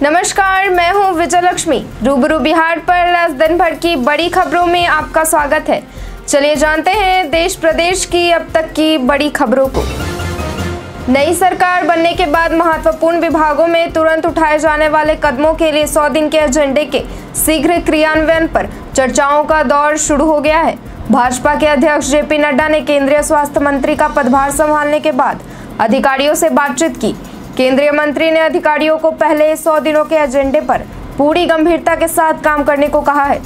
नमस्कार, मैं हूं विजयलक्ष्मी। रूबरू बिहार पर आज दिन भर की बड़ी खबरों में आपका स्वागत है। चलिए जानते हैं देश प्रदेश की अब तक की बड़ी खबरों को। नई सरकार बनने के बाद महत्वपूर्ण विभागों में तुरंत उठाए जाने वाले कदमों के लिए 100 दिन के एजेंडे के शीघ्र क्रियान्वयन पर चर्चाओं का दौर शुरू हो गया है। भाजपा के अध्यक्ष जेपी नड्डा ने केंद्रीय स्वास्थ्य मंत्री का पदभार संभालने के बाद अधिकारियों से बातचीत की। केंद्रीय मंत्री ने अधिकारियों को पहले 100 दिनों के एजेंडे पर पूरी गंभीरता के साथ काम करने को कहा है।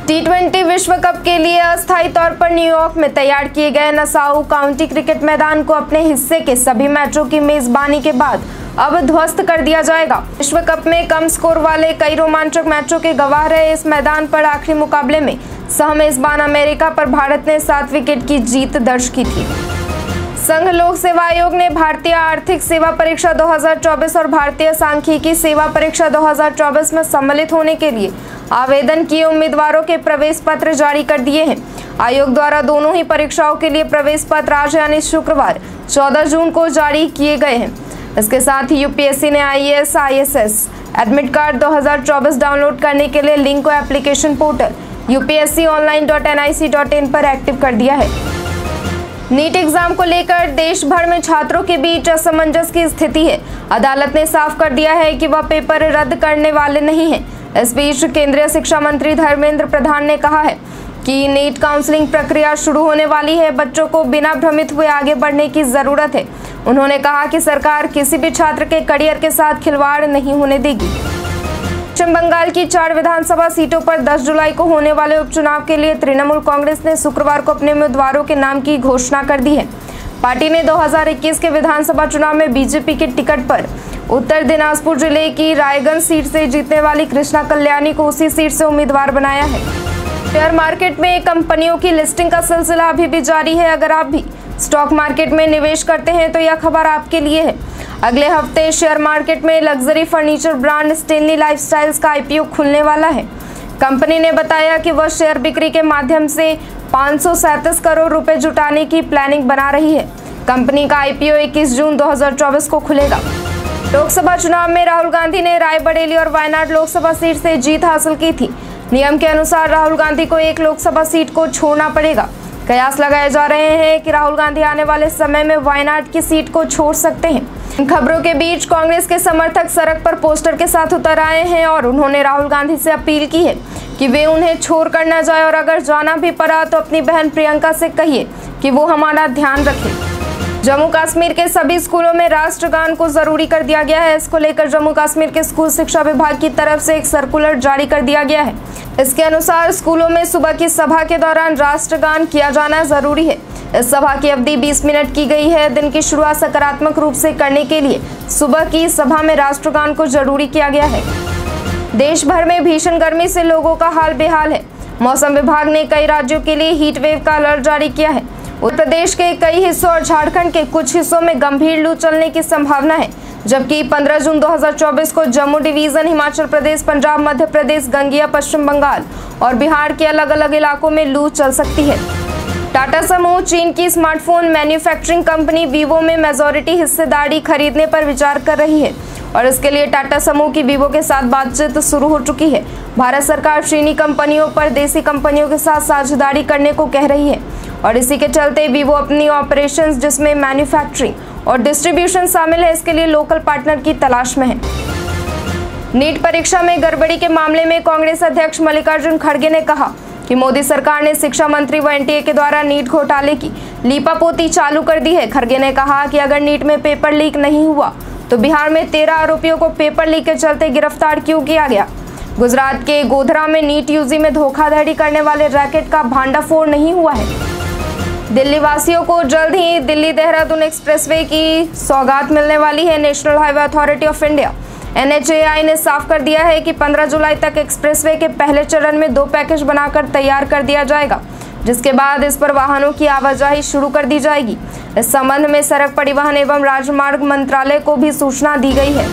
T20 विश्व कप के लिए अस्थायी तौर पर न्यूयॉर्क में तैयार किए गए नसाऊ काउंटी क्रिकेट मैदान को अपने हिस्से के सभी मैचों की मेजबानी के बाद अब ध्वस्त कर दिया जाएगा। विश्व कप में कम स्कोर वाले कई रोमांचक मैचों के गवाह रहे इस मैदान पर आखिरी मुकाबले में सह मेजबान अमेरिका पर भारत ने 7 विकेट की जीत दर्ज की थी। संघ लोक सेवा आयोग ने भारतीय आर्थिक सेवा परीक्षा 2024 और भारतीय सांख्यिकी सेवा परीक्षा 2024 में सम्मिलित होने के लिए आवेदन किए उम्मीदवारों के प्रवेश पत्र जारी कर दिए हैं। आयोग द्वारा दोनों ही परीक्षाओं के लिए प्रवेश पत्र आज यानी शुक्रवार 14 जून को जारी किए गए हैं। इसके साथ ही यूपीएससी ने IAS ISS admit card 2024 download करने के लिए लिंक को एप्लीकेशन पोर्टल upsconline.nic.in पर एक्टिव कर दिया है। नीट एग्जाम को लेकर देश भर में छात्रों के बीच असमंजस की स्थिति है। अदालत ने साफ कर दिया है कि वह पेपर रद्द करने वाले नहीं हैं। इस बीच केंद्रीय शिक्षा मंत्री धर्मेंद्र प्रधान ने कहा है कि नीट काउंसलिंग प्रक्रिया शुरू होने वाली है, बच्चों को बिना भ्रमित हुए आगे बढ़ने की जरूरत है। उन्होंने कहा कि सरकार किसी भी छात्र के करियर के साथ खिलवाड़ नहीं होने देगी। पश्चिम बंगाल की 4 विधानसभा सीटों पर 10 जुलाई को होने वाले उपचुनाव के लिए तृणमूल कांग्रेस ने शुक्रवार को अपने उम्मीदवारों के नाम की घोषणा कर दी है। पार्टी ने 2021 के विधानसभा चुनाव में बीजेपी के टिकट पर उत्तर दिनाजपुर जिले की रायगंज सीट से जीतने वाली कृष्णा कल्याणी को उसी सीट से उम्मीदवार बनाया है। शेयर मार्केट में कंपनियों की लिस्टिंग का सिलसिला अभी भी जारी है। अगर आप भी स्टॉक मार्केट में निवेश करते हैं तो यह खबर आपके लिए है। अगले हफ्ते शेयर मार्केट में luxury furniture brand Stanley lifestyles का IPO खुलने वाला है। कंपनी ने बताया कि वह शेयर बिक्री के माध्यम से 537 करोड़ रुपए जुटाने की प्लानिंग बना रही है। कंपनी का IPO 21 जून 2024 को खुलेगा। लोकसभा चुनाव में राहुल गांधी ने रायबरेली और वायनाड लोकसभा सीट से जीत हासिल की थी। नियम के अनुसार राहुल गांधी को एक लोकसभा सीट को छोड़ना पड़ेगा। कयास लगाए जा रहे हैं कि राहुल गांधी आने वाले समय में वायनाड की सीट को छोड़ सकते हैं। इन खबरों के बीच कांग्रेस के समर्थक सड़क पर पोस्टर के साथ उतर आए हैं और उन्होंने राहुल गांधी से अपील की है कि वे उन्हें छोड़कर न जाए और अगर जाना भी पड़ा तो अपनी बहन प्रियंका से कहिए कि वो हमारा ध्यान रखें। जम्मू कश्मीर के सभी स्कूलों में राष्ट्रगान को जरूरी कर दिया गया है। इसको लेकर जम्मू कश्मीर के स्कूल शिक्षा विभाग की तरफ से एक सर्कुलर जारी कर दिया गया है। इसके अनुसार स्कूलों में सुबह की सभा के दौरान राष्ट्रगान किया जाना जरूरी है। इस सभा की अवधि 20 मिनट की गई है। दिन की शुरुआत सकारात्मक रूप से करने के लिए सुबह की सभा में राष्ट्रगान को जरूरी किया गया है। देश भर में भीषण गर्मी से लोगों का हाल बेहाल है। मौसम विभाग ने कई राज्यों के लिए हीट वेव का अलर्ट जारी किया है। उत्तर प्रदेश के कई हिस्सों और झारखंड के कुछ हिस्सों में गंभीर लू चलने की संभावना है, जबकि 15 जून 2024 को जम्मू डिवीजन, हिमाचल प्रदेश, पंजाब, मध्य प्रदेश, गंगेय, पश्चिम बंगाल और बिहार के अलग अलग इलाकों में लू चल सकती है। टाटा समूह चीन की स्मार्टफोन मैन्युफैक्चरिंग कंपनी वीवो में मेजॉरिटी हिस्सेदारी खरीदने पर विचार कर रही है और इसके लिए टाटा समूह की वीवो के साथ बातचीत शुरू हो चुकी है। भारत सरकार चीनी कंपनियों पर देसी कंपनियों के साथ साझेदारी करने को कह रही है और इसी के चलते वीवो अपनी ऑपरेशंस, जिसमें मैन्युफैक्चरिंग और डिस्ट्रीब्यूशन शामिल है, इसके लिए लोकल पार्टनर की तलाश में है। नीट परीक्षा में गड़बड़ी के मामले में कांग्रेस अध्यक्ष मल्लिकार्जुन खड़गे ने कहा कि मोदी सरकार ने शिक्षा मंत्री व NTA के द्वारा नीट घोटाले की लीपापोती चालू कर दी है। खड़गे ने कहा कि अगर नीट में पेपर लीक नहीं हुआ तो बिहार में 13 आरोपियों को पेपर लीक के चलते गिरफ्तार क्यों किया गया। गुजरात के गोधरा में नीट यूजी में धोखाधड़ी करने वाले रैकेट का भांडाफोड़ नहीं हुआ है। दिल्ली वासियों को जल्द ही दिल्ली देहरादून एक्सप्रेसवे की सौगात मिलने वाली है। National highway authority of India NHAI ने साफ कर दिया है कि 15 जुलाई तक एक्सप्रेसवे के पहले चरण में 2 पैकेज बनाकर तैयार कर दिया जाएगा, जिसके बाद इस पर वाहनों की आवाजाही शुरू कर दी जाएगी। इस संबंध में सड़क परिवहन एवं राजमार्ग मंत्रालय को भी सूचना दी गई है।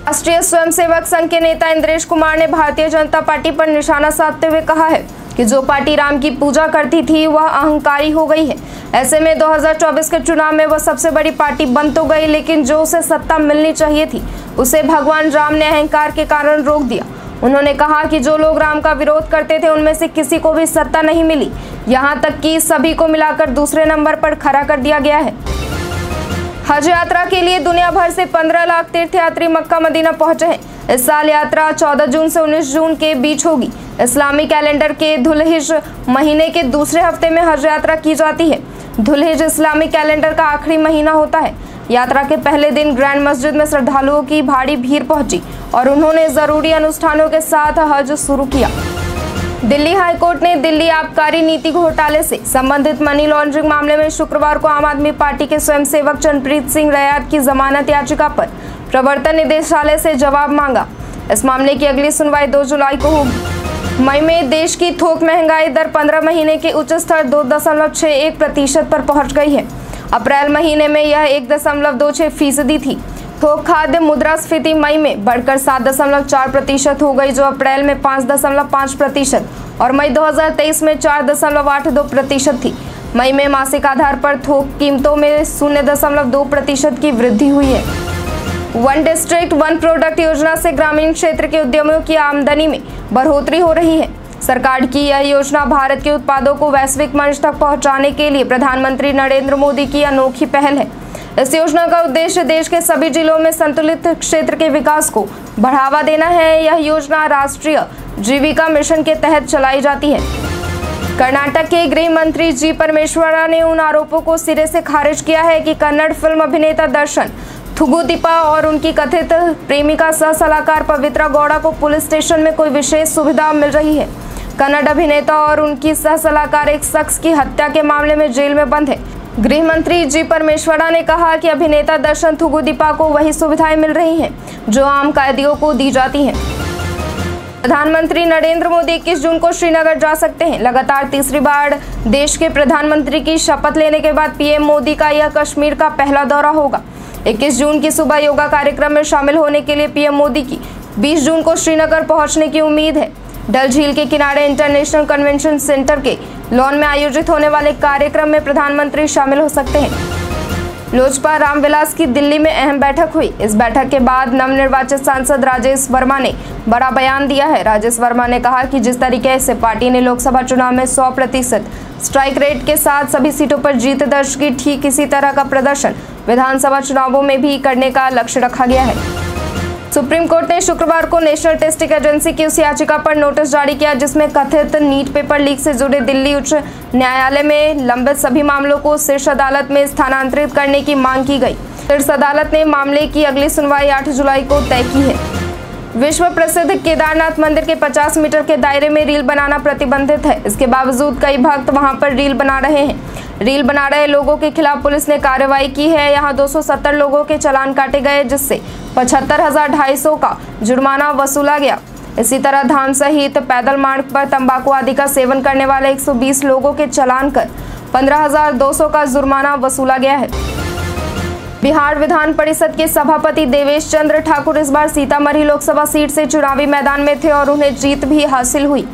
राष्ट्रीय स्वयंसेवक संघ के नेता इंद्रेश कुमार ने भारतीय जनता पार्टी पर निशाना साधते हुए कहा है कि जो पार्टी राम की पूजा करती थी वह अहंकारी हो गई है। ऐसे में 2024 के चुनाव में वह सबसे बड़ी पार्टी बन तो गई, लेकिन जो उसे सत्ता मिलनी चाहिए थी उसे भगवान राम ने अहंकार के कारण रोक दिया। उन्होंने कहा कि जो लोग राम का विरोध करते थे उनमें से किसी को भी सत्ता नहीं मिली, यहाँ तक कि सभी को मिलाकर दूसरे नंबर पर खड़ा कर दिया गया है। हज यात्रा के लिए दुनिया भर से 15 लाख तीर्थयात्री मक्का मदीना पहुंचे हैं। इस साल यात्रा 14 जून से 19 जून के बीच होगी। इस्लामी कैलेंडर के धुलहिज महीने के दूसरे हफ्ते में हज यात्रा की जाती है। धुलहिज इस्लामी कैलेंडर का आखिरी महीना होता है। यात्रा के पहले दिन ग्रैंड मस्जिद में श्रद्धालुओं की भारी भीड़ पहुंची और उन्होंने जरूरी अनुष्ठानों के साथ हज शुरू किया। दिल्ली हाईकोर्ट ने दिल्ली आबकारी नीति घोटाले से संबंधित मनी लॉन्ड्रिंग मामले में शुक्रवार को आम आदमी पार्टी के स्वयंसेवक चरणप्रीत सिंह रैयात की जमानत याचिका पर प्रवर्तन निदेशालय से जवाब मांगा। इस मामले की अगली सुनवाई 2 जुलाई को होगी। मई में देश की थोक महंगाई दर 15 महीने के उच्च स्तर 2.61% पर पहुंच गई है। अप्रैल महीने में यह 1.26% थी। थोक खाद्य मुद्रास्फीति मई में बढ़कर 7.4% हो गई, जो अप्रैल में 5.5% और मई 2023 में 4.82% थी। मई में मासिक आधार पर थोक कीमतों में 0.2% की वृद्धि हुई है। वन डिस्ट्रिक्ट वन प्रोडक्ट योजना से ग्रामीण क्षेत्र के उद्यमियों की आमदनी में बढ़ोतरी हो रही है। सरकार की यह योजना भारत के उत्पादों को वैश्विक मंच तक पहुंचाने के लिए प्रधानमंत्री नरेंद्र मोदी की अनोखी पहल है। इस योजना का उद्देश्य देश के सभी जिलों में संतुलित क्षेत्र के विकास को बढ़ावा देना है। यह योजना राष्ट्रीय जीविका मिशन के तहत चलाई जाती है। कर्नाटक के गृह मंत्री जी परमेश्वरा ने उन आरोपों को सिरे से खारिज किया है कि कन्नड़ फिल्म अभिनेता दर्शन थुगुदीपा और उनकी कथित प्रेमिका सह सलाहकार पवित्रा गौड़ा को पुलिस स्टेशन में कोई विशेष सुविधा मिल रही है। कन्नड़ अभिनेता और उनकी सह सलाहकार एक शख्स की हत्या के मामले में जेल में बंद है। गृह मंत्री जी परमेश्वरा ने कहा कि अभिनेता दर्शन थुगुदीपा को वही सुविधाएं मिल रही हैं जो आम कैदियों को दी जाती हैं। प्रधानमंत्री नरेंद्र मोदी 21 जून को श्रीनगर जा सकते हैं। लगातार तीसरी बार देश के प्रधानमंत्री की शपथ लेने के बाद पीएम मोदी का यह कश्मीर का पहला दौरा होगा। 21 जून की सुबह योगा कार्यक्रम में शामिल होने के लिए पीएम मोदी की 20 जून को श्रीनगर पहुंचने की उम्मीद है। डल झील के किनारे इंटरनेशनल कन्वेंशन सेंटर के लॉन में आयोजित होने वाले कार्यक्रम में प्रधानमंत्री शामिल हो सकते हैं। लोजपा रामविलास की दिल्ली में अहम बैठक हुई। इस बैठक के बाद नवनिर्वाचित सांसद राजेश वर्मा ने बड़ा बयान दिया है। राजेश वर्मा ने कहा कि जिस तरीके से पार्टी ने लोकसभा चुनाव में 100% स्ट्राइक रेट के साथ सभी सीटों पर जीत दर्ज की, ठीक इसी तरह का प्रदर्शन विधानसभा चुनावों में भी करने का लक्ष्य रखा गया है। सुप्रीम कोर्ट ने शुक्रवार को नेशनल टेस्टिंग एजेंसी की उस याचिका पर नोटिस जारी किया जिसमें कथित नीट पेपर लीक से जुड़े दिल्ली उच्च न्यायालय में लंबित सभी मामलों को शीर्ष अदालत में स्थानांतरित करने की मांग की गई। शीर्ष अदालत ने मामले की अगली सुनवाई 8 जुलाई को तय की है। विश्व प्रसिद्ध केदारनाथ मंदिर के 50 मीटर के दायरे में रील बनाना प्रतिबंधित है। इसके बावजूद कई भक्त वहां पर रील बना रहे हैं। रील बना रहे लोगों के खिलाफ पुलिस ने कार्रवाई की है। यहां 270 लोगों के चालान काटे गए, जिससे 75,250 का जुर्माना वसूला गया। इसी तरह धाम सहित पैदल मार्ग पर तंबाकू आदि का सेवन करने वाले 120 लोगों के चालान कर 15,200 का जुर्माना वसूला गया है। बिहार विधान परिषद के सभापति देवेश चंद्र ठाकुर इस बार सीतामढ़ी लोकसभा सीट से चुनावी मैदान में थे और उन्हें जीत भी हासिल हुई।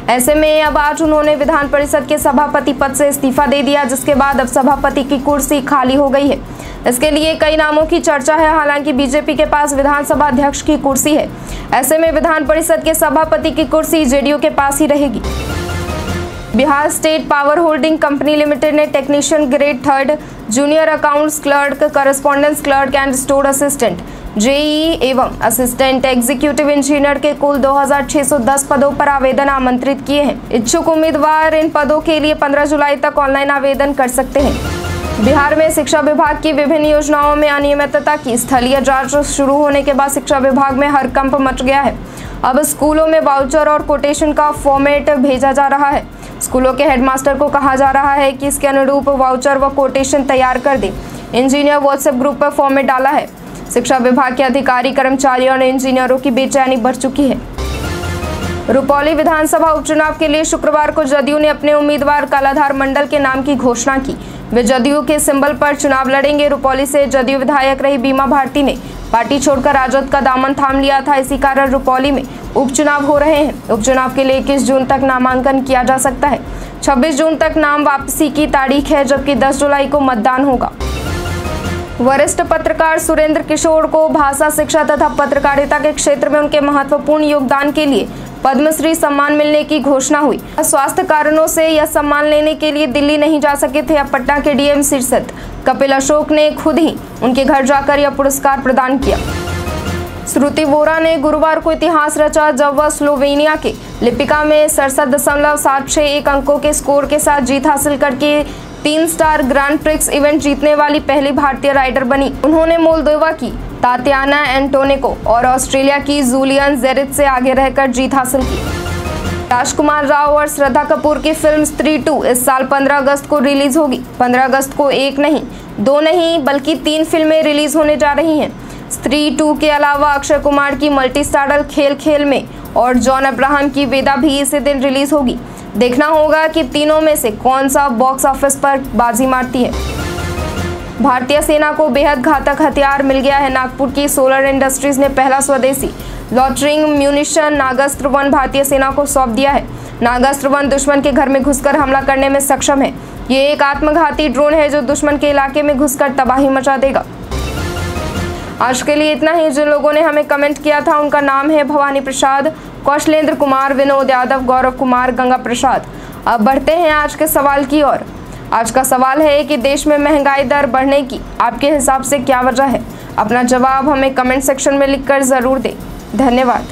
ऐसे में अब आज उन्होंने विधान परिषद के सभापति पद से इस्तीफा दे दिया, जिसके बाद अब सभापति की कुर्सी खाली हो गई है। इसके लिए कई नामों की चर्चा है। हालांकि बीजेपी के पास विधानसभा अध्यक्ष की कुर्सी है। ऐसे में विधान परिषद के सभापति की कुर्सी जेडीयू के पास ही रहेगी। Bihar state power holding company limited ने technician grade 3 junior accounts clerk, correspondence clerk and store assistant, JEE एवं असिस्टेंट एग्जीक्यूटिव इंजीनियर के कुल 2610 पदों पर आवेदन आमंत्रित किए हैं। इच्छुक उम्मीदवार इन पदों के लिए 15 जुलाई तक ऑनलाइन आवेदन कर सकते हैं। बिहार में शिक्षा विभाग की विभिन्न योजनाओं में अनियमितता की स्थलीय जांच शुरू होने के बाद शिक्षा विभाग में हड़कंप मच गया है। अब स्कूलों में वाउचर और कोटेशन का फॉर्मेट भेजा जा रहा है। स्कूलों के हेडमास्टर को कहा जा रहा है कि इसके अनुरूप वाउचर व कोटेशन तैयार कर दे। इंजीनियर व्हाट्सएप ग्रुप पर फॉर्मेट डाला है। शिक्षा विभाग के अधिकारी, कर्मचारियों और इंजीनियरों की बेचैनी बढ़ चुकी है। रुपौली विधानसभा उपचुनाव के लिए शुक्रवार को जदयू ने अपने उम्मीदवार कालाधार मंडल के नाम की घोषणा की। वे जदयू के सिंबल पर चुनाव लड़ेंगे। रुपौली से जदयू विधायक रही बीमा भारती ने पार्टी छोड़कर राजद का दामन थाम लिया था। इसी कारण रुपौली में उपचुनाव हो रहे हैं। उपचुनाव के लिए 21 जून तक नामांकन किया जा सकता है। 26 जून तक नाम वापसी की तारीख है, जबकि 10 जुलाई को मतदान होगा। वरिष्ठ पत्रकार सुरेंद्र किशोर को भाषा शिक्षा तथा पत्रकारिता के क्षेत्र में उनके महत्वपूर्ण योगदान के लिए पद्मश्री सम्मान मिलने की घोषणा हुई। स्वास्थ्य कारणों से यह सम्मान लेने के लिए दिल्ली नहीं जा सके थे। अब पटना के डीएम शीर्षत कपिल अशोक ने खुद ही उनके घर जाकर यह पुरस्कार प्रदान किया। श्रुति वोरा ने गुरुवार को इतिहास रचा, जब वह स्लोवेनिया के लिपिका में 67.761 अंकों के स्कोर के साथ जीत हासिल करके 3 स्टार ग्रैंड प्रिक्स इवेंट जीतने वाली पहली भारतीय राइडर बनी। उन्होंने मोल्दोवा की तातियाना एंटोनेको और ऑस्ट्रेलिया की जूलियन जेरिथ से आगे रहकर जीत हासिल की। राजकुमार राव और श्रद्धा कपूर की फिल्म स्त्री 2 इस साल 15 अगस्त को रिलीज होगी। 15 अगस्त को 1 नहीं, 2 नहीं बल्कि 3 फिल्में रिलीज होने जा रही हैं। स्त्री 2 के अलावा अक्षय कुमार की मल्टी स्टारर खेल खेल में और जॉन अब्राहम की वेदा भी इसी दिन रिलीज होगी। देखना होगा कि तीनों में से कौन सा बॉक्स ऑफिस पर बाजी मारती है। भारतीय सेना को बेहद घातक हथियार मिल गया है। नागपुर की सोलर इंडस्ट्रीज ने पहला स्वदेशी लॉटरिंग म्यूनिशन नागास्त्र 1 भारतीय सेना को सौंप दिया है। नागास्त्र 1 दुश्मन के घर में घुसकर हमला करने में सक्षम है। ये एक आत्मघाती ड्रोन है जो दुश्मन के इलाके में घुसकर तबाही मचा देगा। आज के लिए इतना ही। जिन लोगों ने हमें कमेंट किया था उनका नाम है भवानी प्रसाद, कौशलेंद्र कुमार, विनोद यादव, गौरव कुमार, गंगा प्रसाद। अब बढ़ते हैं आज के सवाल की ओर। आज का सवाल है कि देश में महंगाई दर बढ़ने की आपके हिसाब से क्या वजह है? अपना जवाब हमें कमेंट सेक्शन में लिखकर जरूर दें। धन्यवाद।